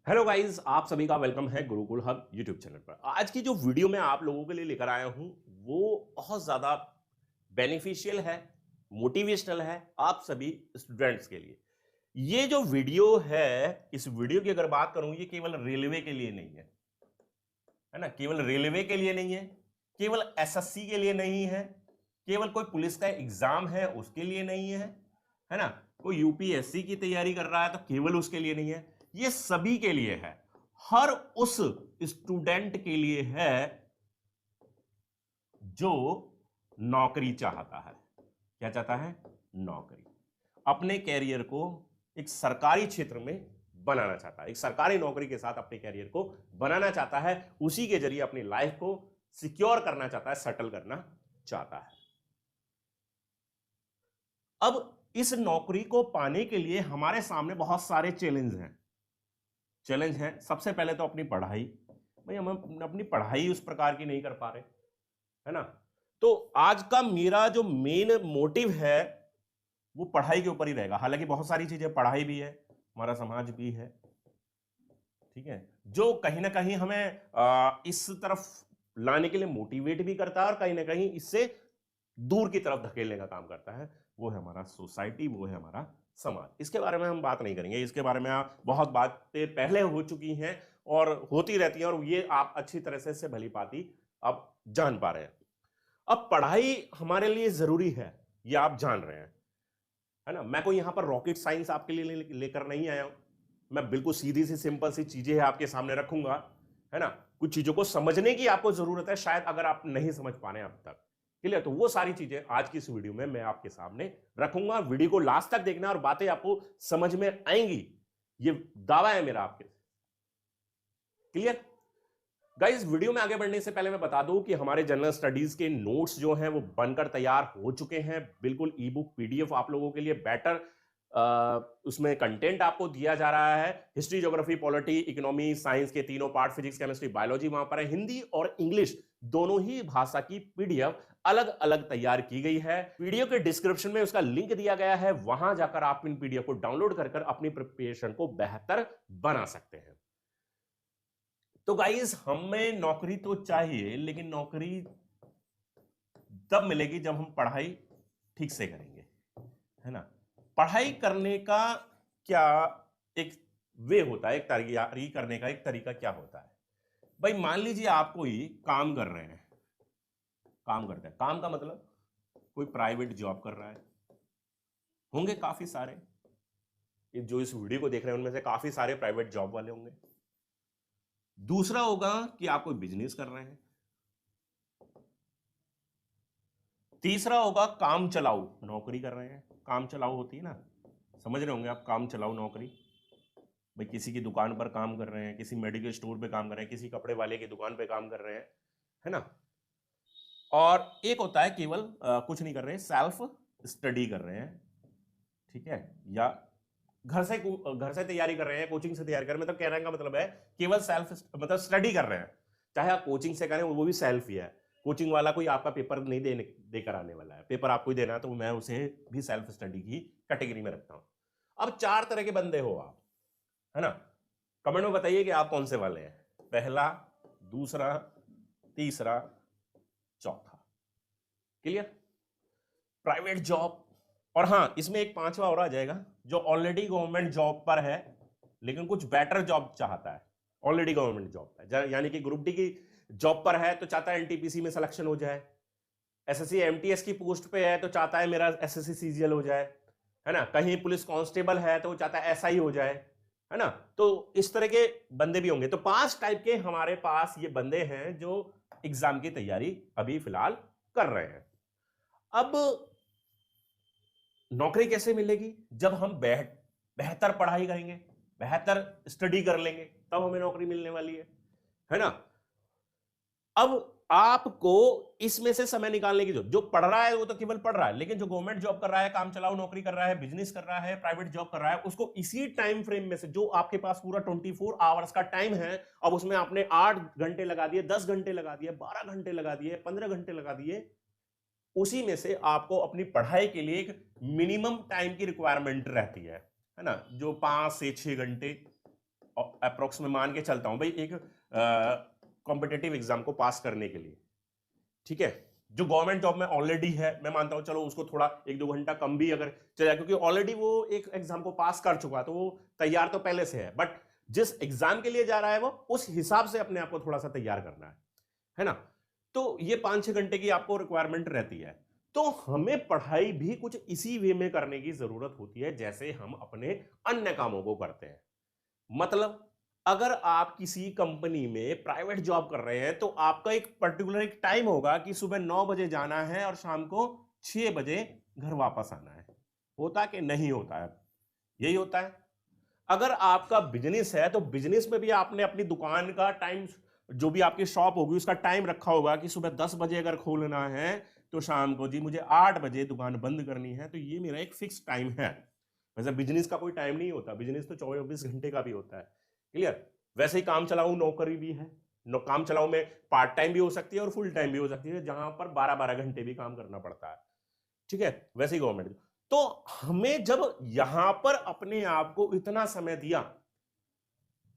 Hello guys, आप सभी का वेलकम है गुरुकुल हब यूट्यूब चैनल पर। आज की जो वीडियो मैं आप लोगों के लिए लेकर आया हूं वो बहुत ज़्यादा बेनिफिशियल है, मोटिवेशनल है आप सभी स्टूडेंट्स के लिए। ये जो वीडियो है, इस वीडियो की अगर बात करूं, ये केवल रेलवे के लिए नहीं है ना, केवल रेलवे के लिए नहीं है, केवल एसएससी के लिए नहीं है, केवल कोई पुलिस का एग्जाम है उसके लिए नहीं है ना, कोई यूपीएससी की तैयारी कर रहा है तो केवल उसके लिए नहीं है, ये सभी के लिए है। हर उस स्टूडेंट के लिए है जो नौकरी चाहता है। क्या चाहता है? नौकरी। अपने कैरियर को एक सरकारी क्षेत्र में बनाना चाहता है, एक सरकारी नौकरी के साथ अपने कैरियर को बनाना चाहता है, उसी के जरिए अपनी लाइफ को सिक्योर करना चाहता है, सेटल करना चाहता है। अब इस नौकरी को पाने के लिए हमारे सामने बहुत सारे चैलेंज हैं। सबसे पहले तो अपनी पढ़ाई। भाई हम अपनी पढ़ाई उस प्रकार की नहीं कर पा रहे, है ना। तो आज का मेरा जो मेन मोटिव है वो पढ़ाई के ऊपर ही रहेगा। हालांकि बहुत सारी चीजें, पढ़ाई भी है, हमारा समाज भी है, ठीक है, जो कहीं ना कहीं हमें इस तरफ लाने के लिए मोटिवेट भी करता है और कहीं ना कहीं इससे दूर की तरफ धकेलने का काम करता है। वो है हमारा सोसाइटी, वो है हमारा समाज। इसके बारे में हम बात नहीं करेंगे, इसके बारे में बहुत बातें पहले हो चुकी हैं और होती रहती हैं, और ये आप अच्छी तरह से इससे भली भांति आप जान पा रहे हैं। अब पढ़ाई हमारे लिए जरूरी है, ये आप जान रहे हैं, है ना। मैं कोई यहां पर रॉकेट साइंस आपके लिए लेकर नहीं आया हूं। मैं बिल्कुल सीधी सी सिंपल सी चीजें आपके सामने रखूंगा, है ना। कुछ चीजों को समझने की आपको जरूरत है, शायद अगर आप नहीं समझ पा रहे हैं अब तक, क्लियर, तो वो सारी चीजें आज की इस वीडियो में मैं आपके सामने रखूंगा। वीडियो को लास्ट तक देखना और बातें आपको समझ में आएंगी, ये दावा है मेरा आपके। क्लियर गाइस, वीडियो में आगे बढ़ने से पहले मैं बता दूं कि हमारे जनरल स्टडीज के नोट्स जो हैं वो बनकर तैयार हो चुके हैं। बिल्कुल ई बुक पीडीएफ आप लोगों के लिए बेटर उसमें कंटेंट आपको दिया जा रहा है। History, geography, polity, economy, science के तीनों पार्ट, फिजिक्स, केमिस्ट्री, बायोलॉजी वहां पर है। हिंदी और इंग्लिश दोनों ही भाषा की पीडीएफ अलग अलग तैयार की गई है। वीडियो के डिस्क्रिप्शन में उसका लिंक दिया गया है, वहां जाकर आप इन पीडीएफ को डाउनलोड कर अपनी प्रिपरेशन को बेहतर बना सकते हैं। तो गाइस, हमें नौकरी तो चाहिए, लेकिन नौकरी तब मिलेगी जब हम पढ़ाई ठीक से करेंगे, है ना। पढ़ाई करने का क्या एक वे होता है, एक तैयारी करने का एक तरीका क्या होता है। भाई मान लीजिए आप कोई काम कर रहे हैं, काम करते हैं, काम का मतलब कोई प्राइवेट जॉब कर रहा है, होंगे काफी सारे, जो इस वीडियो को देख रहे हैं उनमें से काफी सारे प्राइवेट जॉब वाले होंगे। दूसरा होगा कि आप कोई बिजनेस कर रहे हैं। तीसरा होगा काम चलाऊ नौकरी कर रहे हैं। काम चलाऊ होती है ना, समझ रहे होंगे आप, काम चलाऊ नौकरी। भाई किसी की दुकान पर काम कर रहे हैं, किसी मेडिकल स्टोर पे काम कर रहे हैं, किसी कपड़े वाले की दुकान पे काम कर रहे हैं, है ना। और एक होता है केवल कुछ नहीं कर रहे हैं, सेल्फ स्टडी कर रहे हैं, ठीक है, या घर से तैयारी कर रहे हैं, कोचिंग से तैयारी कर रहे हैं। मतलब कहने का मतलब है केवल सेल्फ मतलब स्टडी कर रहे हैं। चाहे आप कोचिंग से करें, वो भी सेल्फ ही है। कोचिंग वाला कोई आपका पेपर नहीं देकर आने वाला है, पेपर आपको ही देना है, तो मैं उसे भी सेल्फ स्टडी की कैटेगरी में रखता हूं। अब चार तरह के बंदे हो आप, है ना। कमेंट में बताइए कि आप कौन से वाले हैं, पहला, दूसरा, तीसरा, चौथा। क्लियर? प्राइवेट जॉब, और हां इसमें एक पांचवा और आ जाएगा, जो ऑलरेडी गवर्नमेंट जॉब पर है लेकिन कुछ बेटर जॉब चाहता है। ऑलरेडी गवर्नमेंट जॉब है, यानी कि ग्रुप डी की जॉब पर है तो चाहता है एनटीपीसी में सिलेक्शन हो जाए, एसएससी एमटीएस की पोस्ट पे है तो चाहता है मेरा एसएससी सीजीएल हो जाए, है ना। कहीं पुलिस कांस्टेबल है तो वो चाहता है एसआई हो जाए, है ना। तो इस तरह के बंदे भी होंगे। तो पांच टाइप के हमारे पास ये बंदे हैं जो एग्जाम की तैयारी अभी फिलहाल कर रहे हैं। अब नौकरी कैसे मिलेगी? जब हम बेहतर पढ़ाई करेंगे, बेहतर स्टडी कर लेंगे, तब हमें नौकरी मिलने वाली है ना। अब आपको इसमें से समय निकालने की जो पढ़ रहा है वो तो केवल पढ़ रहा है, लेकिन जो गवर्नमेंट जॉब कर रहा है, काम चलाओ नौकरी कर रहा है, बिजनेस कर रहा है, प्राइवेट जॉब कर रहा है, उसको इसी टाइम फ्रेम में से, जो आपके पास पूरा 24 आवर्स का टाइम है, अब उसमें आपने 8 घंटे लगा दिए, 10 घंटे लगा दिए, 12 घंटे लगा दिए, 15 घंटे लगा दिए, उसी में से आपको अपनी पढ़ाई के लिए एक मिनिमम टाइम की रिक्वायरमेंट रहती है ना, जो 5 से 6 घंटे अप्रोक्स में मान के चलता हूं भाई, एक कॉम्पिटिटिव एग्जाम को पास करने के लिए, ठीक है, जो गवर्नमेंट जॉब में ऑलरेडी है, मैं मानता हूं चलो उसको थोड़ा 1-2 घंटा कम भी अगर चला, क्योंकि ऑलरेडी वो एक एग्जाम को पास कर चुका तो वो तैयार तो पहले से है, बट जिस एग्जाम के लिए जा रहा है वो उस हिसाब से अपने आप को थोड़ा सा तैयार करना है ना। तो ये 5-6 घंटे की आपको रिक्वायरमेंट रहती है, तो हमें पढ़ाई भी कुछ इसी वे में करने की जरूरत होती है जैसे हम अपने अन्य कामों को करते हैं। मतलब अगर आप किसी कंपनी में प्राइवेट जॉब कर रहे हैं तो आपका एक पर्टिकुलर एक टाइम होगा कि सुबह 9 बजे जाना है और शाम को 6 बजे घर वापस आना है। होता कि नहीं होता है? यही होता है। अगर आपका बिजनेस है तो बिजनेस में भी आपने अपनी दुकान का टाइम, जो भी आपकी शॉप होगी उसका टाइम रखा होगा कि सुबह 10 बजे अगर खोलना है तो शाम को जी मुझे 8 बजे दुकान बंद करनी है, तो ये मेरा एक फिक्स टाइम है। वैसे बिजनेस का कोई टाइम नहीं होता, बिजनेस तो 24 घंटे का भी होता है। क्लियर? वैसे ही काम चलाऊ नौकरी भी है, काम चलाऊ में पार्ट टाइम भी हो सकती है और फुल टाइम भी हो सकती है, जहां पर 12-12 घंटे भी काम करना पड़ता है। ठीक है, वैसे ही गवर्नमेंट। तो हमें जब यहां पर अपने आप को इतना समय दिया,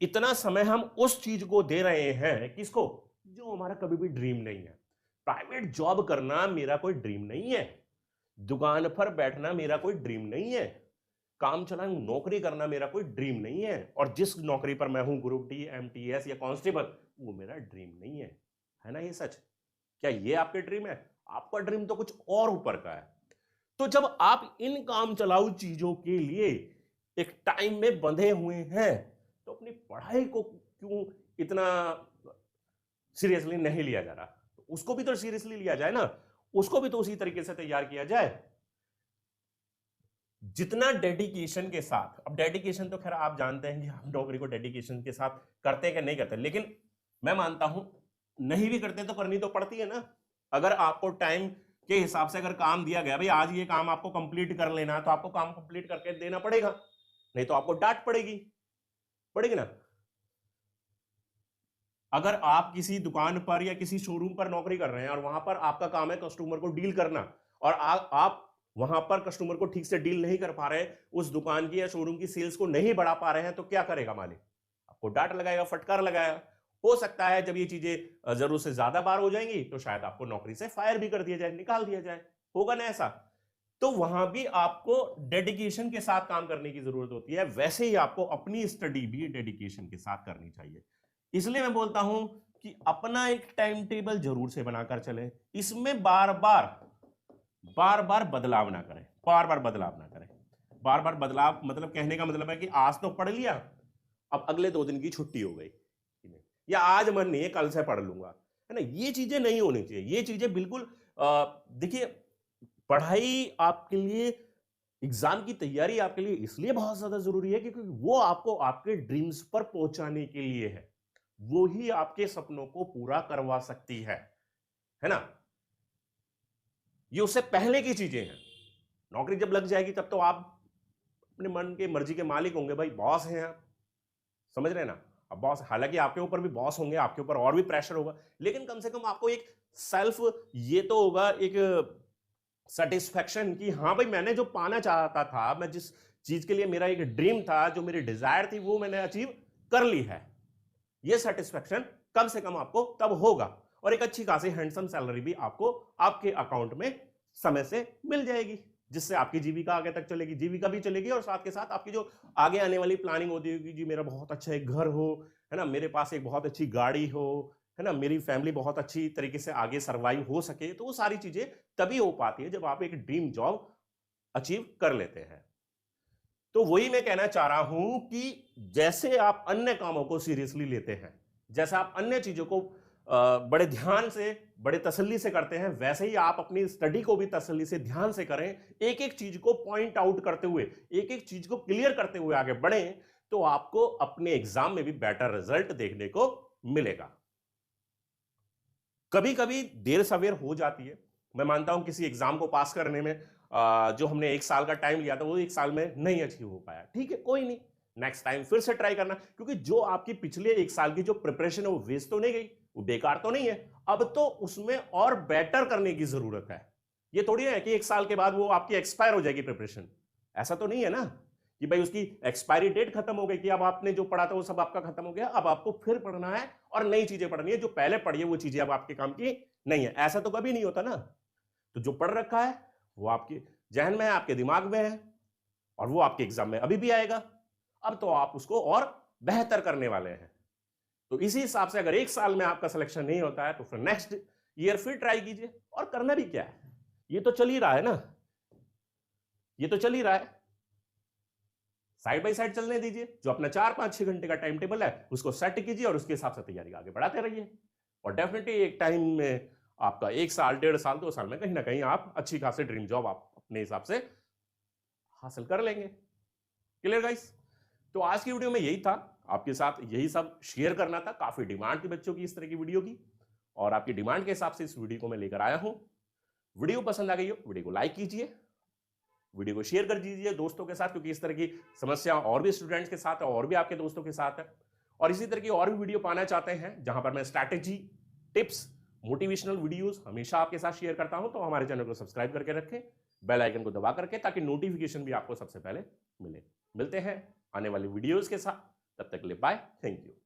इतना समय हम उस चीज को दे रहे हैं, किसको? जो हमारा कभी भी ड्रीम नहीं है। प्राइवेट जॉब करना मेरा कोई ड्रीम नहीं है, दुकान पर बैठना मेरा कोई ड्रीम नहीं है, काम चलाऊ नौकरी करना मेरा कोई ड्रीम नहीं है, और जिस नौकरी पर मैं हूं ग्रुप डी, एमटीएस या कांस्टेबल, वो मेरा ड्रीम नहीं है ना? ये सच? क्या ये आपके ड्रीम है? आपका ड्रीम तो कुछ और ऊपर का है। तो जब आप इन काम चलाऊ चीजों के लिए एक टाइम में बंधे हुए हैं तो अपनी पढ़ाई को क्यों इतना सीरियसली नहीं लिया जा रहा? उसको भी तो सीरियसली लिया जाए ना, उसको भी तो उसी तरीके से तैयार किया जाए जितना डेडिकेशन के साथ। अब डेडिकेशन तो खैर आप जानते हैं कि हम नौकरी को डेडिकेशन के साथ करते हैं कि नहीं करते, लेकिन मैं मानता हूं नहीं भी करते तो करनी तो पड़ती है ना। अगर आपको टाइम के हिसाब से अगर काम दिया गया, भाई आज ये काम आपको कंप्लीट कर लेना है, तो आपको काम कंप्लीट करके देना पड़ेगा, नहीं तो आपको डांट पड़ेगी ना। अगर आप किसी दुकान पर या किसी शोरूम पर नौकरी कर रहे हैं और वहां पर आपका काम है कस्टमर को डील करना, और आप वहां पर कस्टमर को ठीक से डील नहीं कर पा रहे, उस दुकान की या शोरूम की सेल्स को नहीं बढ़ा पा रहे हैं, तो क्या करेगा मालिक? आपको डांट लगाएगा, फटकार लगाएगा। हो सकता है जब ये चीजें जरूरत से ज्यादा बार हो जाएंगी तो शायद आपको नौकरी से फायर भी कर दिया जाए, निकाल दिया जाए, होगा ना ऐसा? तो वहां भी आपको डेडिकेशन के साथ काम करने की जरूरत होती है। वैसे ही आपको अपनी स्टडी भी डेडिकेशन के साथ करनी चाहिए। इसलिए मैं बोलता हूं कि अपना एक टाइम टेबल जरूर से बनाकर चले, इसमें बार बार बदलाव ना करें, बार बार बदलाव मतलब कहने का मतलब है कि आज तो पढ़ लिया, अब अगले 2 दिन की छुट्टी हो गई, या आज मन नहीं है कल से पढ़ लूंगा, है ना? ये चीजें नहीं होनी चाहिए। ये चीजें बिल्कुल देखिए, पढ़ाई आपके लिए, एग्जाम की तैयारी आपके लिए इसलिए बहुत ज्यादा जरूरी है क्योंकि वो आपको आपके ड्रीम्स पर पहुंचाने के लिए है, वो ही आपके सपनों को पूरा करवा सकती है ना? ये उससे पहले की चीजें हैं। नौकरी जब लग जाएगी तब तो आप अपने मन के मर्जी के मालिक होंगे, भाई बॉस हैं आप, समझ रहे हैं ना? अब बॉस, हालांकि आपके ऊपर भी बॉस होंगे, आपके ऊपर और भी प्रेशर होगा, लेकिन कम से कम आपको एक सेल्फ ये तो होगा, एक सेटिस्फैक्शन कि हाँ भाई मैंने जो पाना चाहता था, मैं जिस चीज के लिए मेरा एक ड्रीम था, जो मेरी डिजायर थी, वो मैंने अचीव कर ली है। ये सेटिस्फैक्शन कम से कम आपको तब होगा, और एक अच्छी खासी हैंडसम सैलरी भी आपको आपके अकाउंट में समय से मिल जाएगी, जिससे आपकी जीविका आगे तक चलेगी, जीविका भी चलेगी, और साथ के साथ आपकी जो आगे आने वाली प्लानिंग होती है कि जी मेरा बहुत अच्छा एक घर हो, है ना, मेरे पास एक बहुत अच्छी गाड़ी हो, है ना, मेरी फैमिली बहुत अच्छी तरीके से आगे सर्वाइव हो सके, तो वो सारी चीजें तभी हो पाती है जब आप एक ड्रीम जॉब अचीव कर लेते हैं। तो वही मैं कहना चाह रहा हूं कि जैसे आप अन्य कामों को सीरियसली लेते हैं, जैसे आप अन्य चीजों को बड़े ध्यान से, बड़े तसल्ली से करते हैं, वैसे ही आप अपनी स्टडी को भी तसल्ली से, ध्यान से करें। एक एक चीज को पॉइंट आउट करते हुए, एक एक चीज को क्लियर करते हुए आगे बढ़ें, तो आपको अपने एग्जाम में भी बेटर रिजल्ट देखने को मिलेगा। कभी कभी देर सवेर हो जाती है, मैं मानता हूं किसी एग्जाम को पास करने में जो हमने 1 साल का टाइम लिया था वो 1 साल में नहीं अचीव हो पाया, ठीक है, कोई नहीं, नेक्स्ट टाइम फिर से ट्राई करना, क्योंकि जो आपकी पिछले 1 साल की जो प्रिपरेशन है वो वेस्ट तो नहीं गई, वो बेकार तो नहीं है, अब तो उसमें और बेटर करने की जरूरत है। ये थोड़ी है कि 1 साल के बाद वो आपकी एक्सपायर हो जाएगी प्रिपरेशन, ऐसा तो नहीं है ना। कि भाई उसकी एक्सपायरी डेट खत्म हो गई, कि अब आपने जो पढ़ा था वो सब आपका खत्म हो गया, अब आपको फिर पढ़ना है और नई चीजें पढ़नी है, जो पहले पढ़ी है वो चीजें अब आपके काम की नहीं है। ऐसा तो कभी नहीं होता ना। तो जो पढ़ रखा है वो आपके जहन में है, आपके दिमाग में है, और वो आपके एग्जाम में अभी भी आएगा। अब तो आप उसको और बेहतर करने वाले हैं। तो इसी हिसाब से अगर 1 साल में आपका सिलेक्शन नहीं होता है तो फिर नेक्स्ट ईयर फिर ट्राई कीजिए। और करना भी क्या है, ये तो चल ही रहा है ना, ये तो चल ही रहा है, साइड बाय साइड चलने दीजिए। जो अपना 4-5-6 घंटे का टाइम टेबल है उसको सेट कीजिए और उसके हिसाब से तैयारी आगे बढ़ाते रहिए। और डेफिनेटली एक टाइम में आपका 1 साल, 1.5 साल, 2 साल में कहीं ना कहीं आप अच्छी खासी ड्रीम जॉब आप अपने हिसाब से हासिल कर लेंगे। Clear guys? तो आज की वीडियो में यही था, आपके साथ यही सब शेयर करना था। काफी डिमांड थी बच्चों की इस तरह की वीडियो की, और आपकी डिमांड के हिसाब से इस वीडियो को मैं लेकर आया हूं। वीडियो पसंद आ गई हो वीडियो को लाइक कीजिए, वीडियो को शेयर कर दीजिए दोस्तों के साथ, क्योंकि इस तरह की समस्या और भी स्टूडेंट्स के साथ है और भी आपके दोस्तों के साथ है। और इसी तरह की और भी वीडियो पाना चाहते हैं जहां पर मैं स्ट्रैटेजी, टिप्स, मोटिवेशनल वीडियोस हमेशा आपके साथ शेयर करता हूं, तो हमारे चैनल को सब्सक्राइब करके रखें, बेल आइकन को दबा करके, ताकि नोटिफिकेशन भी आपको सबसे पहले मिले। मिलते हैं आने वाली वीडियोस के साथ, तब तक के लिए बाय, थैंक यू।